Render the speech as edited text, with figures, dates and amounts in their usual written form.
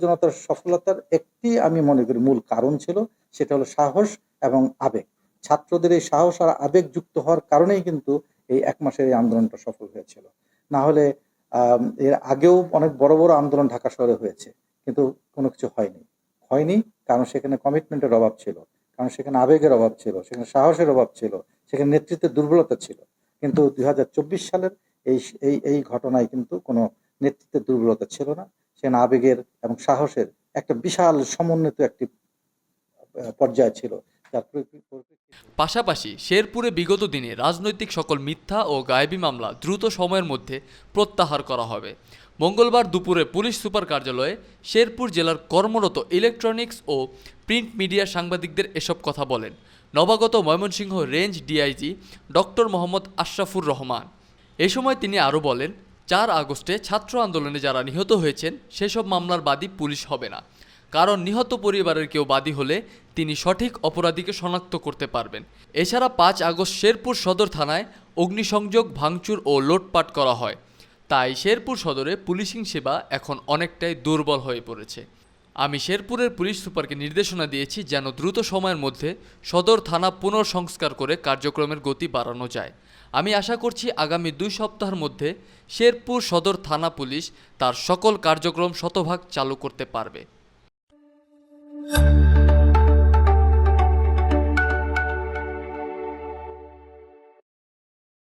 জনতার সফলতার একটি আমি মনে করি মূল কারণ ছিল, সেটা হলো সাহস এবং আবেগ। ছাত্রদের এই সাহস আর আবেগ যুক্ত হওয়ার কারণেই কিন্তু এই ১ মাসের এই আন্দোলনটা সফল হয়েছিল। না হলে এর আগেও অনেক বড়, বড় আন্দোলন ঢাকা শহরে হয়েছে। কিন্তু কোনো কিছু হয়নি। হয়নি কারণ সেখানে কমিটমেন্টের অভাব ছিল। কারণ সেখানে আবেগের অভাব ছিল, সেখানে সাহসের অভাব ছিল, সেখানে নেতৃত্বের দুর্বলতা ছিল। কিন্তু ২০২৪ সালের এই ঘটনায় কিন্তু কোনো নেতৃত্বের দুর্বলতা ছিল না। সেখানে আবেগের এবং সাহসের একটা বিশাল সমন্বিত একটি পর্যায় ছিল। যার পাশাপাশি শেরপুরে বিগত দিনে রাজনৈতিক সকল মিথ্যা ও গায়েবী মামলা দ্রুত সময়ের মধ্যে প্রত্যাহার করা হবে। মঙ্গলবার দুপুরে পুলিশ সুপার কার্যালয়ে শেরপুর জেলার কর্মরত ইলেকট্রনিক্স ও প্রিন্ট মিডিয়ার সাংবাদিকদের এসব কথা বলেন নবাগত Mymensingh range DIG doctor Mohammad Ashrafur Rahman. এ সময় তিনি আরও বলেন, ৪ আগস্টে ছাত্র আন্দোলনে যারা নিহত হয়েছেন সেসব মামলার বাদী পুলিশ হবে না, কারণ নিহত পরিবারের কেউ বাদী হলে তিনি সঠিক অপরাধীকে শনাক্ত করতে পারবেন। এছাড়া ৫ আগস্ট শেরপুর সদর থানায় অগ্নিসংযোগ, ভাঙচুর ও লুটপাট করা হয়। তাই শেরপুর সদরে পুলিশিং সেবা এখন অনেকটাই দুর্বল হয়ে পড়েছে। আমি শেরপুরের পুলিশ সুপারকে নির্দেশনা দিয়েছি যেন দ্রুত সময়ের মধ্যে সদর থানা পুনঃসংস্কার করে কার্যক্রমের গতি বাড়ানো যায়। আমি আশা করছি আগামী ২ সপ্তাহের মধ্যে শেরপুর সদর থানা পুলিশ তার সকল কার্যক্রম শতভাগ চালু করতে পারবে।